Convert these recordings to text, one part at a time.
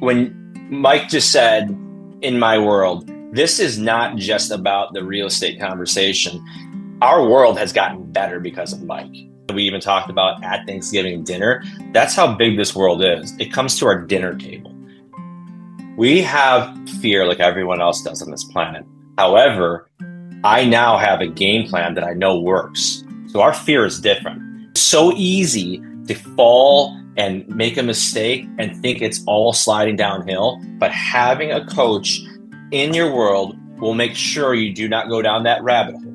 When Mike just said, in my world, this is not just about the real estate conversation. Our world has gotten better because of Mike. We even talked about at Thanksgiving dinner. That's how big this world is. It comes to our dinner table. We have fear like everyone else does on this planet. However, I now have a game plan that I know works. So our fear is different. It's so easy to fall and make a mistake and think it's all sliding downhill. But having a coach in your world will make sure you do not go down that rabbit hole.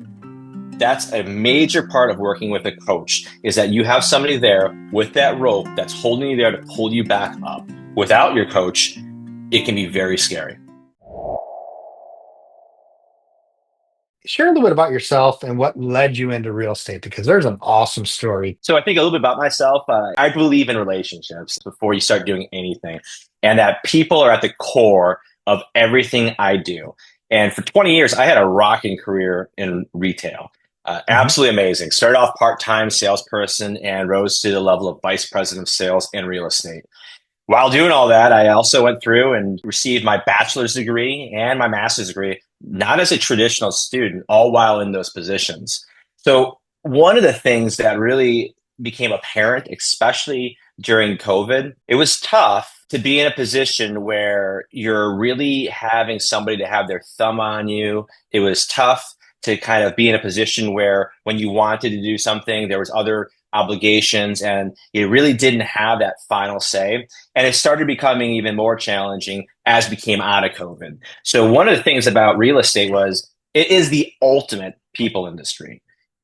That's a major part of working with a coach, is that you have somebody there with that rope that's holding you there to pull you back up. Without your coach, it can be very scary. Share a little bit about yourself and what led you into real estate because there's an awesome story. So I think a little bit about myself. I believe in relationships before you start doing anything, and that people are at the core of everything I do. And for 20 years, I had a rocking career in retail. Mhm. Absolutely amazing. Started off part-time salesperson and rose to the level of vice president of sales in real estate. While doing all that, I also went through and received my bachelor's degree and my master's degree, not as a traditional student, all while in those positions. So, one of the things that really became apparent, especially during COVID, it was tough to be in a position where you're really having somebody to have their thumb on you. It was tough to kind of be in a position where when you wanted to do something, there was other obligations and you really didn't have that final say. And it started becoming even more challenging as we came out of COVID. So one of the things about real estate was it is the ultimate people industry.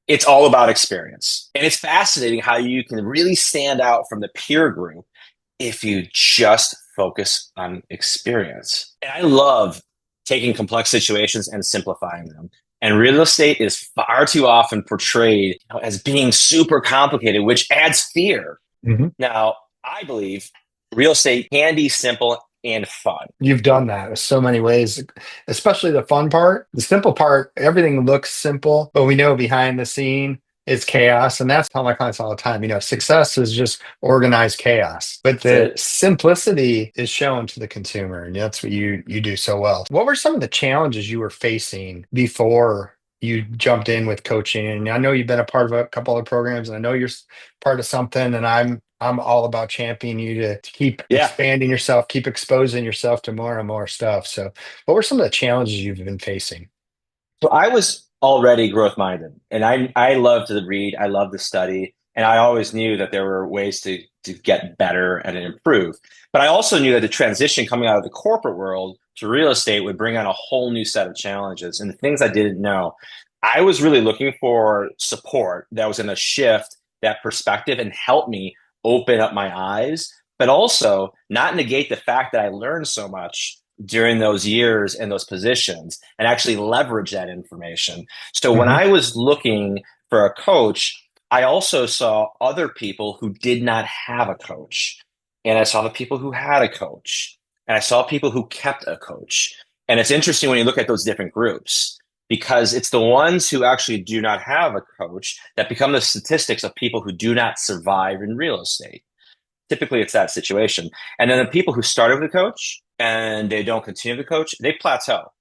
It's all about experience. And it's fascinating how you can really stand out from the peer group if you just focus on experience. And I love taking complex situations and simplifying them. And real estate is far too often portrayed as being super complicated, which adds fear. Mhm. Now, I believe real estate can be simple and fun. You've done that in so many ways, especially the fun part. The simple part, everything looks simple, but we know behind the scene is chaos. And that's how my clients all the time. Success is just organized chaos, but That's the it. simplicity is shown to the consumer. And that's what you do so well. What were some of the challenges you were facing before you jumped in with coaching? And I know you've been a part of a couple of programs, and I know you're part of something, and I'm all about championing you to keep Yeah. expanding yourself, keep exposing yourself to more and more stuff. So, what were some of the challenges you've been facing? So I was already growth minded and I love to read, I love to study, and I always knew that there were ways to get better and improve. But I also knew that the transition coming out of the corporate world to real estate would bring on a whole new set of challenges and the things I didn't know. I was really looking for support that was going to shift that perspective and help me open up my eyes, but also not negate the fact that I learned so much during those years and those positions and actually leverage that information. So when Hmm. I was looking for a coach, I also saw other people who did not have a coach. And I saw the people who had a coach. And I saw people who kept a coach. And it's interesting when you look at those different groups because it's the ones who actually do not have a coach that become the statistics of people who do not survive in real estate. Typically, it's that situation. And then the people who started with a coach and they don't continue to coach, they plateau.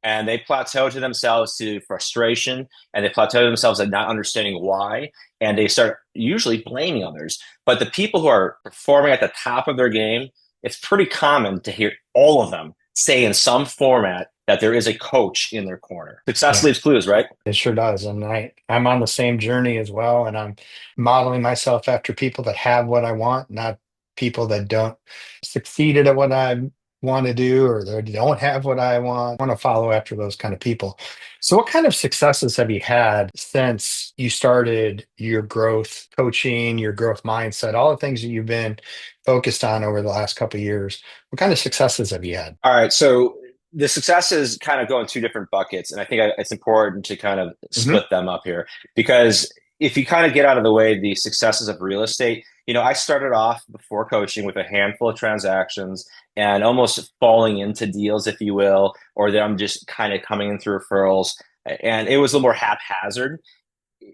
And they plateau to themselves to frustration and they plateau to themselves at not understanding why. And they start usually blaming others. But the people who are performing at the top of their game, it's pretty common to hear all of them say in some format that there is a coach in their corner. Success Yeah, leaves clues, right? it sure does. And I'm on the same journey as well. And I'm modeling myself after people that have what I want, not people that don't succeeded at what I want to do or they don't have what I want. I want to follow after those kind of people. So, what kind of successes have you had since you started your growth coaching, your growth mindset, all the things that you've been focused on over the last couple of years? What kind of successes have you had? All right. So the successes kind of go in two different buckets. And I think it's important to kind of Hmm. split them up here because if you kind of get out of the way, the successes of real estate, I started off before coaching with a handful of transactions and almost falling into deals, if you will, or that I'm just kind of coming in through referrals. And it was a little more haphazard.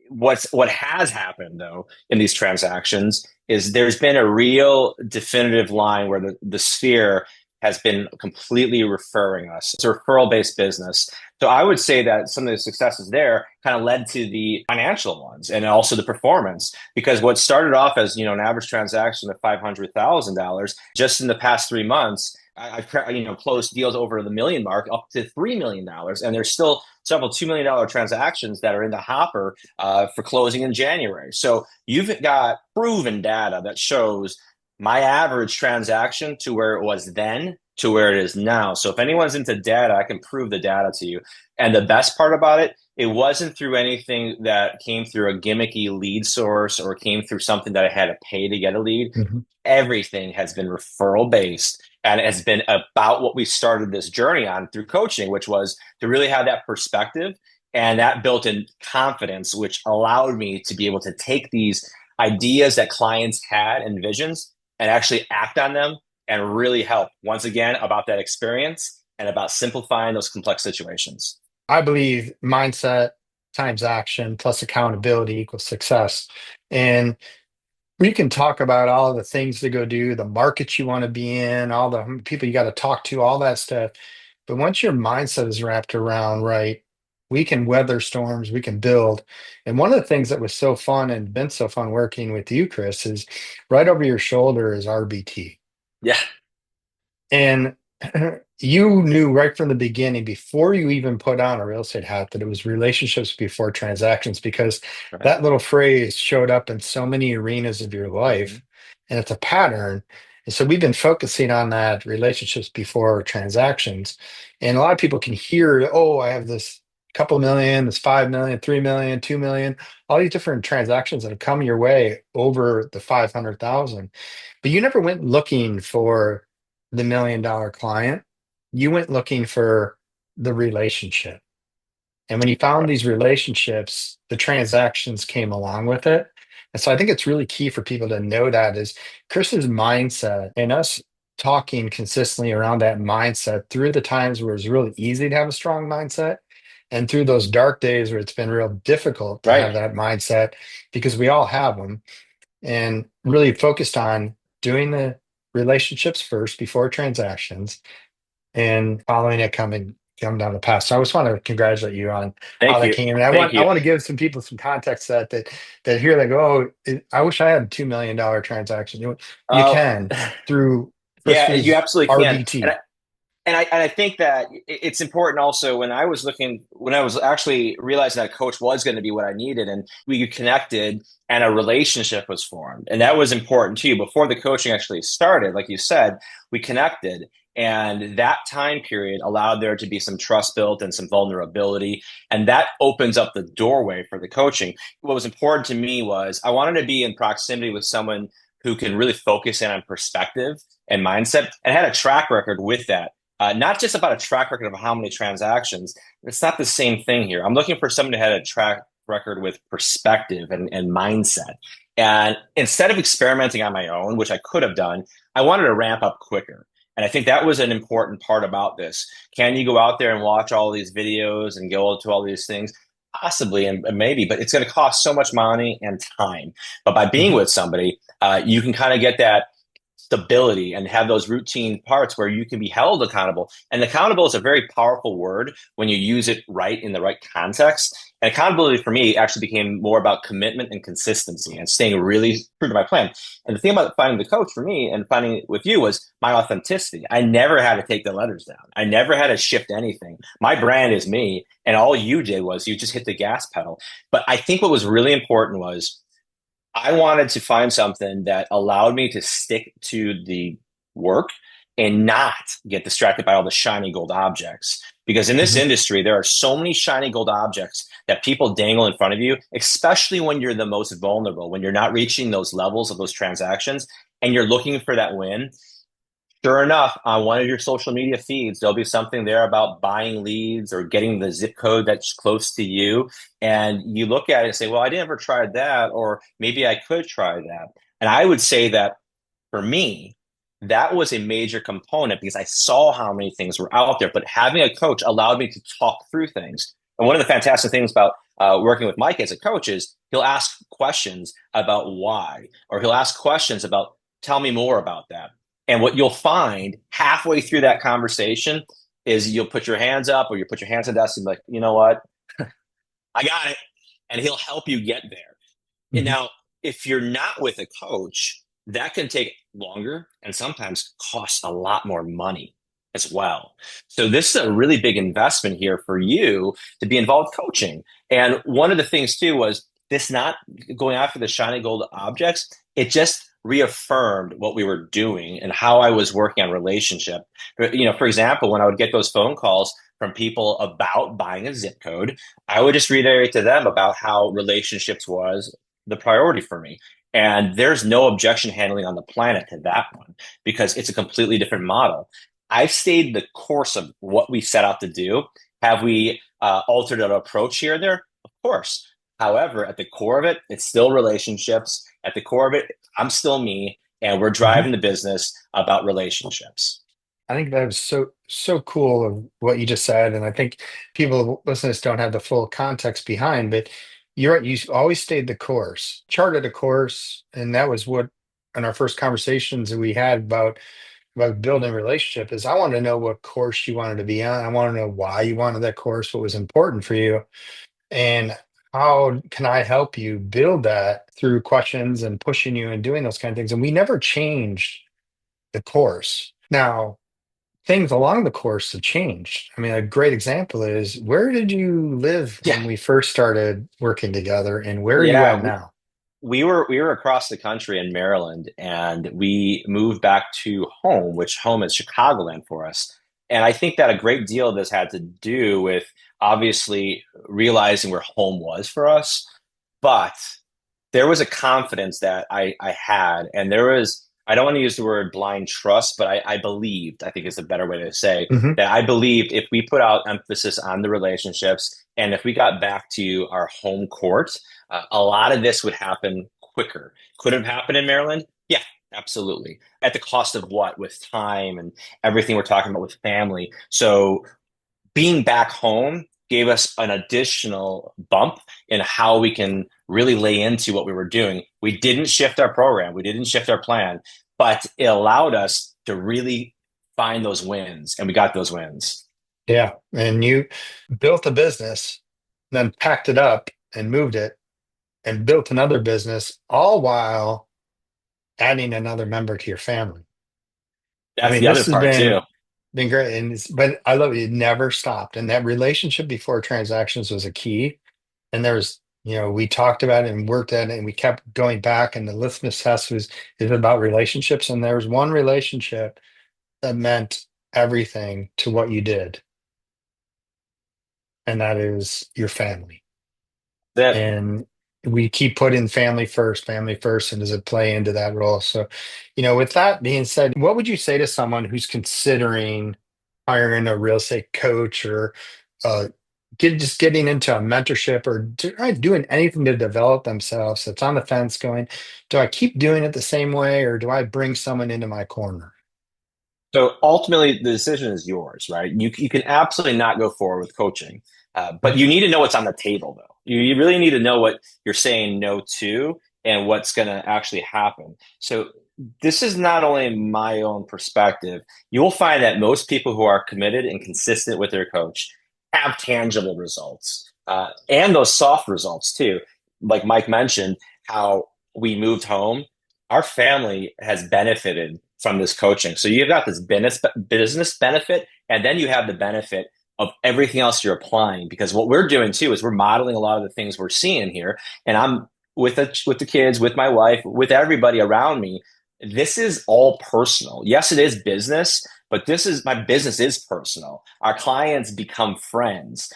What has happened though in these transactions is there's been a real definitive line where the sphere has been completely referring us. It's a referral based business. So I would say that some of the successes there kind of led to the financial ones and also the performance, because what started off as, an average transaction of $500,000 just in the past 3 months, I've closed deals over the million mark up to $3 million, and there's still several $2 million transactions that are in the hopper for closing in January. So you've got proven data that shows my average transaction to where it was then to where it is now. So if anyone's into data, I can prove the data to you. And the best part about it, it wasn't through anything that came through a gimmicky lead source or came through something that I had to pay to get a lead. Mhm. Everything has been referral based, and it has been about what we started this journey on through coaching, which was to really have that perspective and that built in confidence, which allowed me to be able to take these ideas that clients had and visions and actually act on them and really help once again about that experience and about simplifying those complex situations. I believe mindset times action plus accountability equals success. And we can talk about all the things to go do, the markets you want to be in, all the people you got to talk to, all that stuff. But once your mindset is wrapped around right, we can weather storms, we can build. And one of the things that was so fun and been so fun working with you, Chris, is right over your shoulder is RBT. Yeah. And you knew right from the beginning, before you even put on a real estate hat, that it was relationships before transactions, because Right. that little phrase showed up in so many arenas of your Mm-hmm. life and it's a pattern. And so we've been focusing on that relationships before transactions. And a lot of people can hear, oh, I have this couple million, this 5 million, 3 million, 2 million, all these different transactions that have come your way over the 500,000. But you never went looking for the $1 million client. You went looking for the relationship. And when you found Right. these relationships, the transactions came along with it. And so I think it's really key for people to know that is Chris's mindset and us talking consistently around that mindset through the times where it's really easy to have a strong mindset and through those dark days where it's been real difficult to Right. have that mindset, because we all have them, and really focused on doing the relationships first before transactions and following it come down the path. So I just want to congratulate you on how Thank that you. came. And I Thank want I you. want to give some people some context that hear that go, oh, I wish I had a $2 million transaction. You Uh, can through yeah, you Chris's absolutely can. RBT. And I think that it's important also when I was actually realizing that coach was going to be what I needed, and we connected and a relationship was formed. And that was important too. Before the coaching actually started, like you said, we connected. And that time period allowed there to be some trust built and some vulnerability. And that opens up the doorway for the coaching. What was important to me was I wanted to be in proximity with someone who can really focus in on perspective and mindset and had a track record with that. Not just about a track record of how many transactions. It's not the same thing here. I'm looking for someone who had a track record with perspective and mindset. And instead of experimenting on my own, which I could have done, I wanted to ramp up quicker. And I think that was an important part about this. Can you go out there and watch all these videos and go to all these things? Possibly and maybe, but it's going to cost so much money and time. But by being Mhm. with somebody, you can kind of get that stability and have those routine parts where you can be held accountable. And accountable is a very powerful word when you use it right in the right context. And accountability for me actually became more about commitment and consistency and staying really true to my plan. And the thing about finding the coach for me and finding it with you was my authenticity. I never had to take the letters down. I never had to shift anything. My brand is me. And all you did was you just hit the gas pedal. But I think what was really important was I wanted to find something that allowed me to stick to the work and not get distracted by all the shiny gold objects. Because in this Mhm. industry, there are so many shiny gold objects that people dangle in front of you, especially when you're the most vulnerable, when you're not reaching those levels of those transactions and you're looking for that win. Sure enough, on one of your social media feeds, there'll be something there about buying leads or getting the zip code that's close to you. And you look at it and say, well, I never tried that, or maybe I could try that. And I would say that for me, that was a major component because I saw how many things were out there. But having a coach allowed me to talk through things. And one of the fantastic things about working with Mike as a coach is he'll ask questions about why, or he'll ask questions about, tell me more about that. And what you'll find halfway through that conversation is you'll put your hands up or you put your hands on the desk and be like, you know what? I got it. And he'll help you get there. And Mhm. now, if you're not with a coach, that can take longer and sometimes cost a lot more money as well. So this is a really big investment here for you to be involved with coaching. And one of the things too was this not going after the shiny gold objects. It just reaffirmed what we were doing and how I was working on relationship. For example, when I would get those phone calls from people about buying a zip code, I would just reiterate to them about how relationships was the priority for me. And there's no objection handling on the planet to that one because it's a completely different model. I've stayed the course of what we set out to do. Have we altered our approach here and there? Of course. However, at the core of it, it's still relationships. At the core of it, I'm still me, and we're Mhm. driving the business about relationships. I think that was so cool of what you just said, and I think people listeners don't have the full context behind. But you're right. You always stayed the course, charted a course, and that was what in our first conversations that we had about building relationship is I want to know what course you wanted to be on. I want to know why you wanted that course, what was important for you, and how can I help you build that through questions and pushing you and doing those kind of things. And we never changed the course. Now things along the course have changed. I mean, a great example is where did you live Yeah, when we first started working together, and where are you yeah. at now? We were across the country in Maryland, and we moved back to home, which home is Chicagoland for us. And I think that a great deal of this had to do with obviously realizing where home was for us, but there was a confidence that I had, and there was, I don't want to use the word blind trust, but I believed, I think is a better way to say, Hmm. that I believed if we put out emphasis on the relationships and if we got back to our home court, a lot of this would happen quicker. Could have happened in Maryland? Yeah, absolutely. At the cost of what? With time and everything we're talking about with family. So being back home gave us an additional bump in how we can really lay into what we were doing. We didn't shift our program, we didn't shift our plan, but it allowed us to really find those wins, and we got those wins. Yeah. And you built a business, then packed it up and moved it and built another business, all while adding another member to your family. I That's mean, the other this has part too. been great. And but I love it. It never stopped. And that relationship before transactions was a key. And we talked about it and worked at it and we kept going back. And the litmus test is about relationships. And there was one relationship that meant everything to what you did, and that is your family. That And we keep putting family first, and does it play into that role? So, with that being said, what would you say to someone who's considering hiring a real estate coach or uh, just getting into a mentorship or doing anything to develop themselves that's on the fence going, do I keep doing it the same way or do I bring someone into my corner? So ultimately, the decision is yours, right? You can absolutely not go forward with coaching, but Mhm. you need to know what's on the table, though. You really need to know what you're saying no to and what's going to actually happen. So this is not only my own perspective. You'll find that most people who are committed and consistent with their coach have tangible results, and those soft results too. Like Mike mentioned, how we moved home, our family has benefited from this coaching. So you've got this business benefit, and then you have the benefit of everything else you're applying. Because what we're doing too is we're modeling a lot of the things we're seeing here, and I'm with the kids, with my wife, with everybody around me. This is all personal. Yes, it is business, but this is my business is personal. Our clients become friends.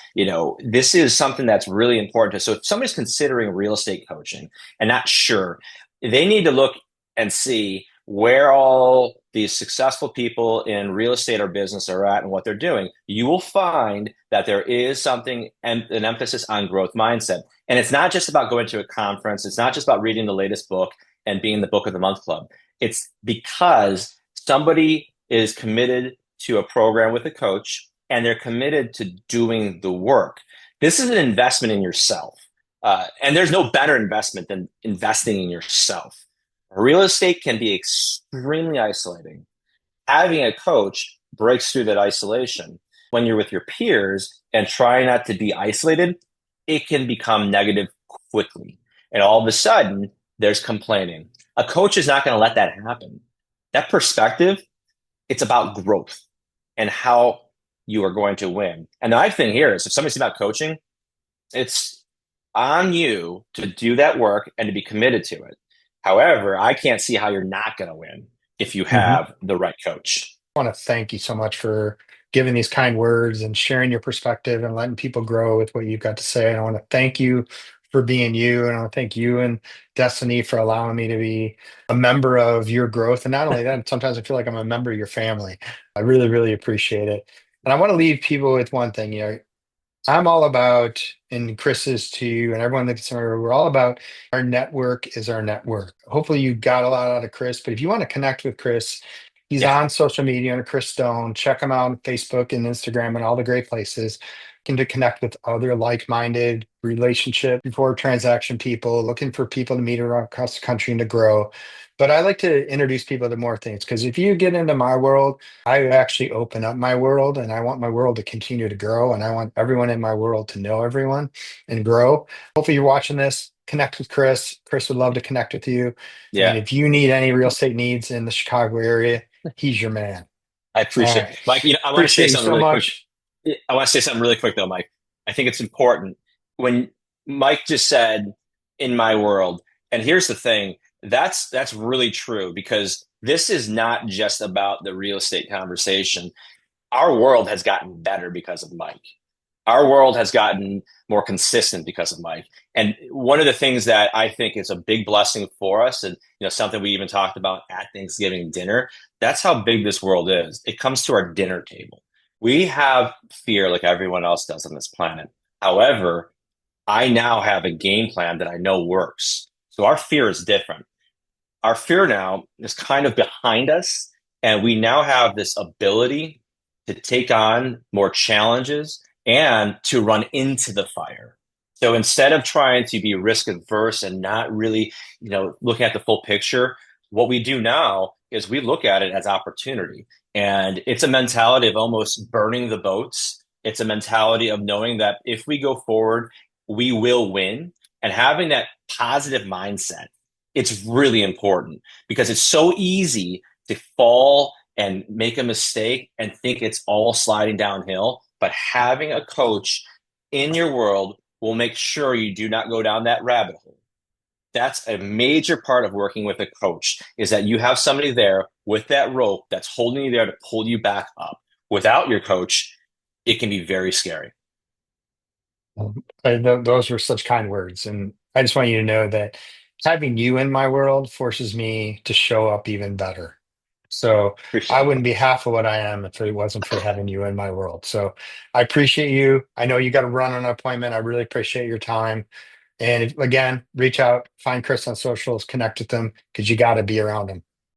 This is something that's really important. So if somebody's considering real estate coaching and not sure, they need to look and see where all these successful people in real estate or business are at and what they're doing. You will find that there is something and an emphasis on growth mindset. And it's not just about going to a conference. It's not just about reading the latest book and being the book of the month club. It's because somebody is committed to a program with a coach and they're committed to doing the work. This is an investment in yourself. And there's no better investment than investing in yourself. Real estate can be extremely isolating. Having a coach breaks through that isolation. When you're with your peers and try not to be isolated, it can become negative quickly. And all of a sudden, there's complaining. A coach is not going to let that happen. That perspective, it's about growth and how you are going to win. And the nice thing here is if somebody's about coaching, it's on you to do that work and to be committed to it. However, I can't see how you're not going to win if you Mhm. have the right coach. I want to thank you so much for giving these kind words and sharing your perspective and letting people grow with what you've got to say. And I want to thank you for being you. And I want to thank you and Destiny for allowing me to be a member of your growth. And not only that, sometimes I feel like I'm a member of your family. I really, really appreciate it. And I want to leave people with one thing. I'm all about, and Chris is too, and everyone that's here, we're all about our network is our network. Hopefully, you got a lot out of Chris, but if you want to connect with Chris, he's Yeah. on social media under Chris Stone. Check him out on Facebook and Instagram and all the great places. Looking to connect with other like minded relationship before transaction people, looking for people to meet around across the country and to grow. But I like to introduce people to more things because if you get into my world, I actually open up my world and I want my world to continue to grow. And I want everyone in my world to know everyone and grow. Hopefully, you're watching this. Connect with Chris. Chris would love to connect with you. And Yeah. if you need any real estate needs in the Chicago area, he's your man. I All appreciate right. it. Mike, I want to say Appreciate you something so really quick. much. I want to say something really quick though, Mike. I think it's important when Mike just said in my world, and here's the thing, that's really true because this is not just about the real estate conversation. Our world has gotten better because of Mike. Our world has gotten more consistent because of Mike. And one of the things that I think is a big blessing for us, and something we even talked about at Thanksgiving dinner, that's how big this world is. It comes to our dinner table. We have fear like everyone else does on this planet. However, I now have a game plan that I know works. So our fear is different. Our fear now is kind of behind us, and we now have this ability to take on more challenges and to run into the fire. So instead of trying to be risk adverse and not really, looking at the full picture, what we do now is we look at it as opportunity. And it's a mentality of almost burning the boats. It's a mentality of knowing that if we go forward, we will win. And having that positive mindset, it's really important because it's so easy to fall and make a mistake and think it's all sliding downhill. But having a coach in your world will make sure you do not go down that rabbit hole. That's a major part of working with a coach is that you have somebody there with that rope that's holding you there to pull you back up. Without your coach, it can be very scary. Those were such kind words. And I just want you to know that having you in my world forces me to show up even better. So I Appreciate it. wouldn't be half of what I am if it wasn't for having you in my world. So I appreciate you. I know you got to run on an appointment. I really appreciate your time. And again, reach out, find Chris on socials, connect with them because you got to be around him.